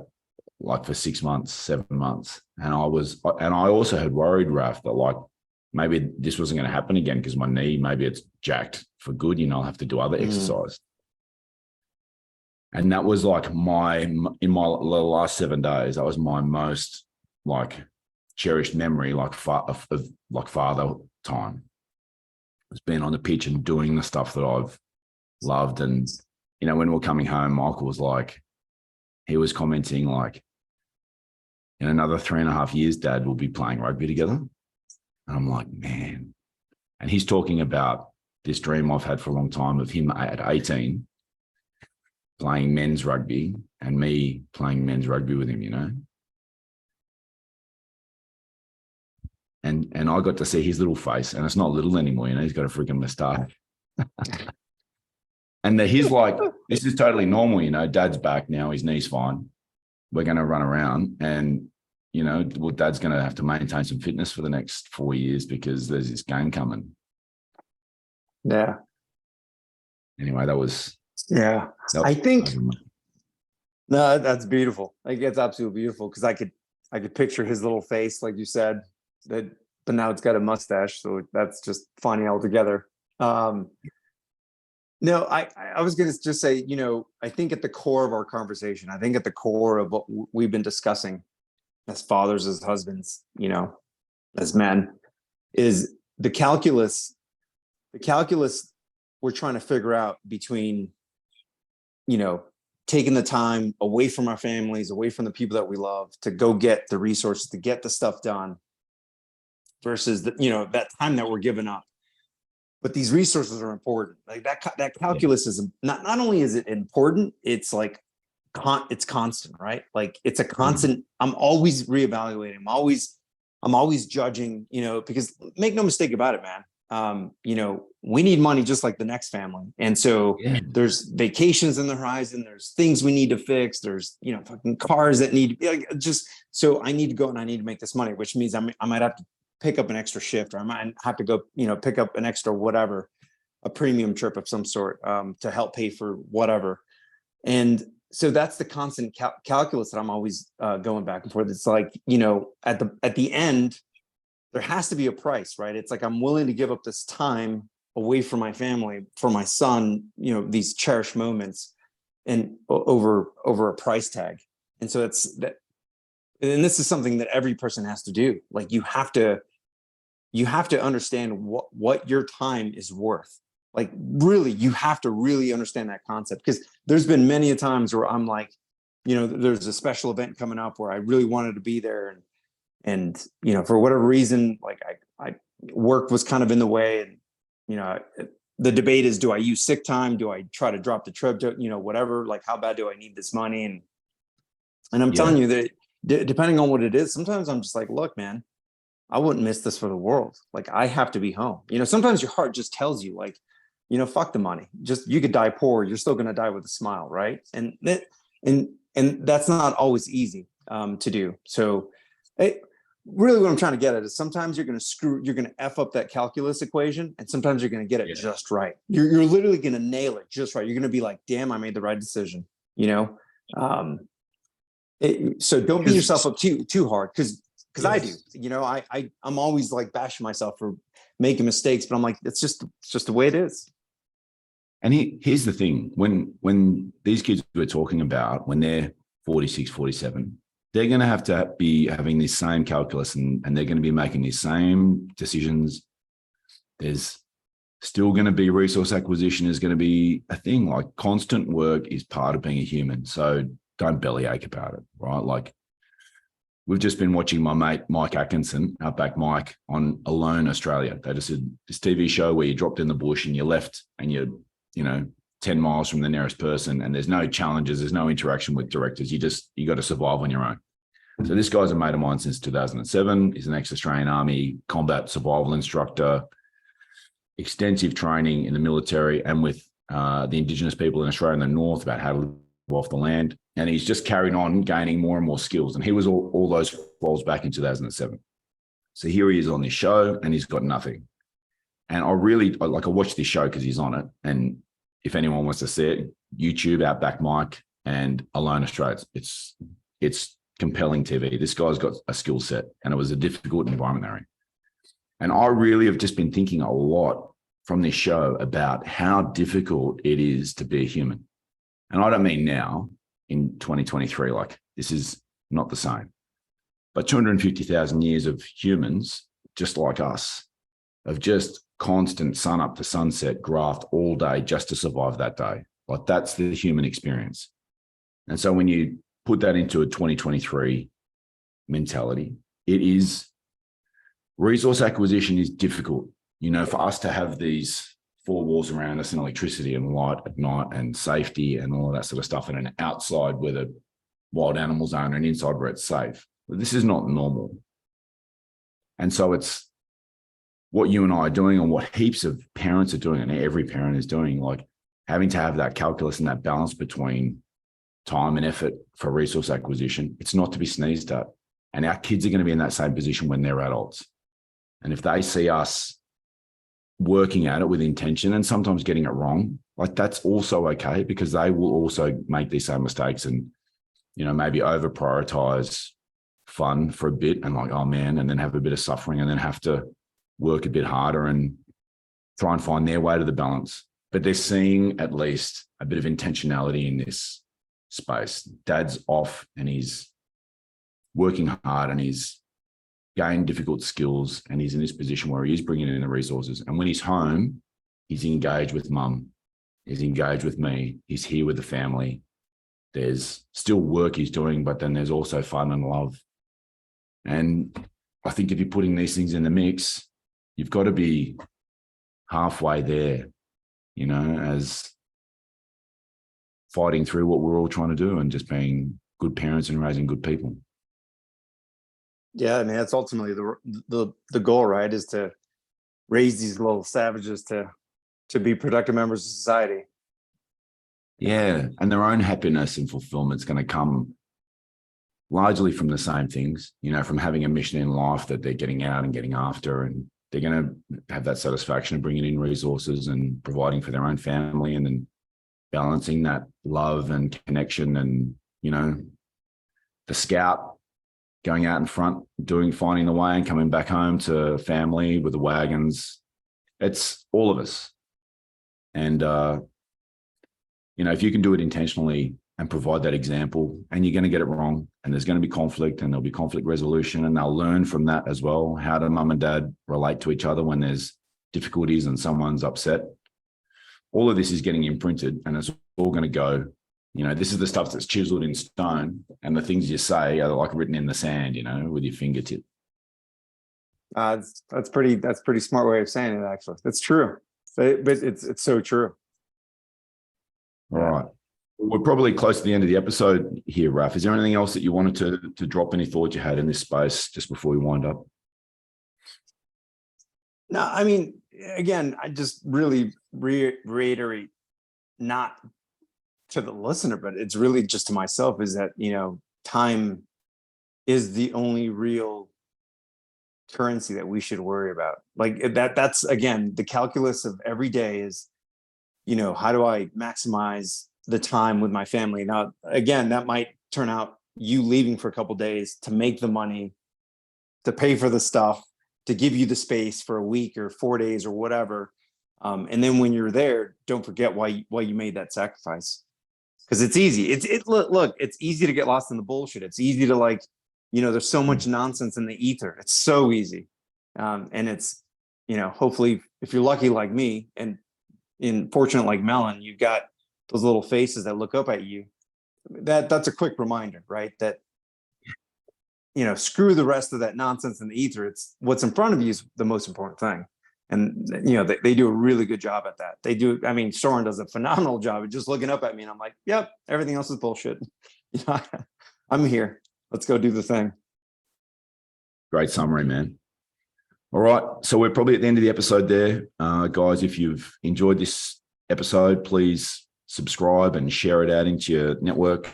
like for 6 months, 7 months. And I also had worried, Raf, that like maybe this wasn't going to happen again because my knee, maybe it's jacked for good, you know, I'll have to do other exercise. And that was like in my last 7 days, that was my most like cherished memory, like of like father time. It's been on the pitch and doing the stuff that I've loved. And, you know, when we were coming home, Michael was like, he was commenting like, in another 3.5 years, Dad will be playing rugby together. And I'm like, man. And he's talking about this dream I've had for a long time of him at 18 playing men's rugby and me playing men's rugby with him, you know. And I got to see his little face, and it's not little anymore, you know, he's got a freaking moustache. And he's like, this is totally normal, you know, Dad's back now, his knee's fine. We're going to run around, and, you know, well, Dad's going to have to maintain some fitness for the next 4 years because there's this game coming. Yeah. Anyway, that was I think, no, that's beautiful. Like, it's absolutely beautiful because I could picture his little face, like you said, but now it's got a mustache, so that's just funny altogether. No, I was going to just say, you know, I think at the core of our conversation, I think at the core of what we've been discussing as fathers, as husbands, you know, as men, is the calculus we're trying to figure out between, you know, taking the time away from our families, away from the people that we love to go get the resources, to get the stuff done versus the, you know, that time that we're giving up. But these resources are important. Like that calculus is not only is it important, it's like it's constant, right? Like it's a constant. I'm always reevaluating. I'm always judging, you know, because make no mistake about it, man. You know, we need money just like the next family. And so there's vacations in the horizon. There's things we need to fix. There's, you know, fucking cars that need to be like, so I need to go and I need to make this money, which means I might have to pick up an extra shift, or I might have to go, you know, pick up an extra whatever, a premium trip of some sort to help pay for whatever. And so that's the constant calculus that I'm always going back and forth. It's like, you know, at the end, there has to be a price, right? It's like, I'm willing to give up this time away from my family, for my son, you know, these cherished moments, and over a price tag. And so it's that and this is something that every person has to do. Like you have to understand what your time is worth. Like really, you have to really understand that concept, because there's been many a times where I'm like, there's a special event coming up where I really wanted to be there, and for whatever reason, like I work was kind of in the way, and the debate is, do I use sick time? Do I try to drop the trip? Whatever. Like, how bad do I need this money? And I'm telling you that depending on what it is, sometimes I'm just like, look, man, I wouldn't miss this for the world. Like, I have to be home. Sometimes your heart just tells you, like, fuck the money. Just, you could die poor. You're still going to die with a smile. Right. And that's not always easy to do. So really what I'm trying to get at is sometimes you're going to F up that calculus equation, and sometimes you're going to get it just right. You're literally going to nail it just right. You're going to be like, damn, I made the right decision, so don't beat yourself up too hard. Cause I do, I'm always like bashing myself for making mistakes, but I'm like, it's just the way it is. And here's the thing, when these kids we're talking about, when they're 46, 47, they're going to have to be having this same calculus, and they're going to be making these same decisions. There's still going to be resource acquisition is going to be a thing. Like, constant work is part of being a human. So don't bellyache about it, right? Like, we've just been watching my mate, Mike Atkinson, Outback Mike, on Alone Australia. They just did this TV show where you dropped in the bush and you left, and you're, 10 miles from the nearest person, and there's no challenges. There's no interaction with directors. You got to survive on your own. So this guy's a mate of mine since 2007. He's an ex-Australian Army combat survival instructor, extensive training in the military and with the Indigenous people in Australia in the north about how to live off the land. And he's just carried on gaining more and more skills. And he was all those roles back in 2007. So here he is on this show, and he's got nothing. And I watched this show because he's on it. And if anyone wants to see it, YouTube, Outback Mike and Alone Australia. It's compelling TV. This guy's got a skill set, and it was a difficult environment they're in. And I really have just been thinking a lot from this show about how difficult it is to be a human. And I don't mean now in 2023, like, this is not the same, but 250,000 years of humans, just like us, of just constant sun up to sunset graft all day just to survive that day. Like, that's the human experience. And so when you put that into a 2023 mentality, it is, resource acquisition is difficult. For us to have these four walls around us and electricity and light at night and safety and all of that sort of stuff, and an outside where the wild animals are and an inside where it's safe. But this is not normal. And so it's what you and I are doing, and what heaps of parents are doing, and every parent is doing, like, having to have that calculus and that balance between time and effort for resource acquisition. It's not to be sneezed at. And our kids are going to be in that same position when they're adults. And if they see us working at it with intention and sometimes getting it wrong, like, that's also okay, because they will also make these same mistakes and, maybe over prioritize fun for a bit and like, oh man, and then have a bit of suffering and then have to work a bit harder and try and find their way to the balance. But they're seeing at least a bit of intentionality in this space. Dad's off and he's working hard and he's gained difficult skills, and he's in this position where he is bringing in the resources. And when he's home, he's engaged with mum, he's engaged with me, he's here with the family. There's still work he's doing, but then there's also fun and love. And I think if you're putting these things in the mix, you've got to be halfway there, as fighting through what we're all trying to do and just being good parents and raising good people. Yeah, I mean, that's ultimately the goal, right? Is to raise these little savages to be productive members of society. Yeah, and their own happiness and fulfillment is going to come largely from the same things, from having a mission in life that they're getting out and getting after, and they're going to have that satisfaction of bringing in resources and providing for their own family, and then balancing that love and connection and, the scout going out in front, finding the way and coming back home to family with the wagons. It's all of us. And, if you can do it intentionally and provide that example. And you're going to get it wrong, and there's going to be conflict, and there'll be conflict resolution, and they'll learn from that as well. How do mum and dad relate to each other when there's difficulties and someone's upset? All of this is getting imprinted, and it's all going to go. This is the stuff that's chiseled in stone, and the things you say are like written in the sand, with your fingertip. That's pretty smart way of saying it. Actually, that's true. But it's so true. All right. We're probably close to the end of the episode here, Raf. Is there anything else that you wanted to drop? Any thoughts you had in this space just before we wind up? No, I mean, again, I just really reiterate, not to the listener, but it's really just to myself, is that, time is the only real currency that we should worry about. Like that's, again, the calculus of every day is, how do I maximize the time with my family? Now, again, that might turn out you leaving for a couple of days to make the money, to pay for the stuff, to give you the space for a week or 4 days or whatever. And then when you're there, don't forget why you made that sacrifice. Because it's easy. Look, it's easy to get lost in the bullshit. It's easy to there's so much nonsense in the ether. It's so easy. And it's, hopefully if you're lucky like me and fortunate like Melon, you've got those little faces that look up at you. That's a quick reminder, right? That, screw the rest of that nonsense in the ether. It's what's in front of you is the most important thing. And, they do a really good job at that. They do. I mean, Soren does a phenomenal job of just looking up at me, and I'm like, yep, everything else is bullshit. I'm here. Let's go do the thing. Great summary, man. All right. So we're probably at the end of the episode there. Guys, if you've enjoyed this episode, please subscribe and share it out into your network.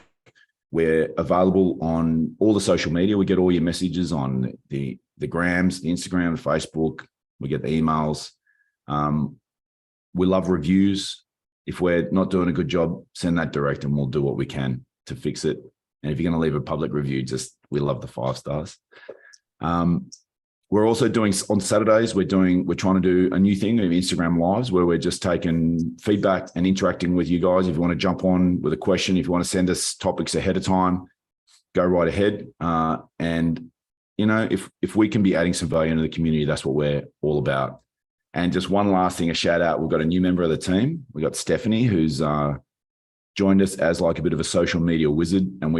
We're available on all the social media. We get all your messages on the grams, the Instagram, the Facebook. We get the emails. We love reviews. If we're not doing a good job, send that direct and we'll do what we can to fix it. And if you're going to leave a public review, we love the 5 stars. We're also doing on Saturdays, we're trying to do a new thing of Instagram lives where we're just taking feedback and interacting with you guys. If you want to jump on with a question, if you want to send us topics ahead of time, go right ahead. And if we can be adding some value into the community, that's what we're all about. And just one last thing, a shout out. We've got a new member of the team. We got Stephanie, who's joined us as like a bit of a social media wizard. And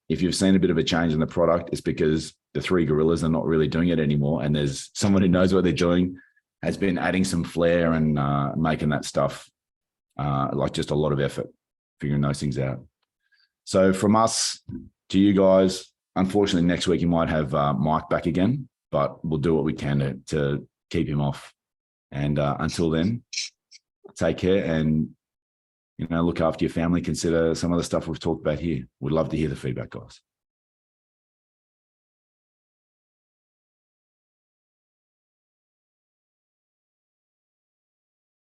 if you've seen a bit of a change in the product, it's because the 3 gorillas are not really doing it anymore. And there's someone who knows what they're doing, has been adding some flair and making that stuff like just a lot of effort, figuring those things out. So from us to you guys, unfortunately, next week you might have Mike back again, but we'll do what we can to keep him off. And until then, take care and, look after your family. Consider some of the stuff we've talked about here. We'd love to hear the feedback, guys.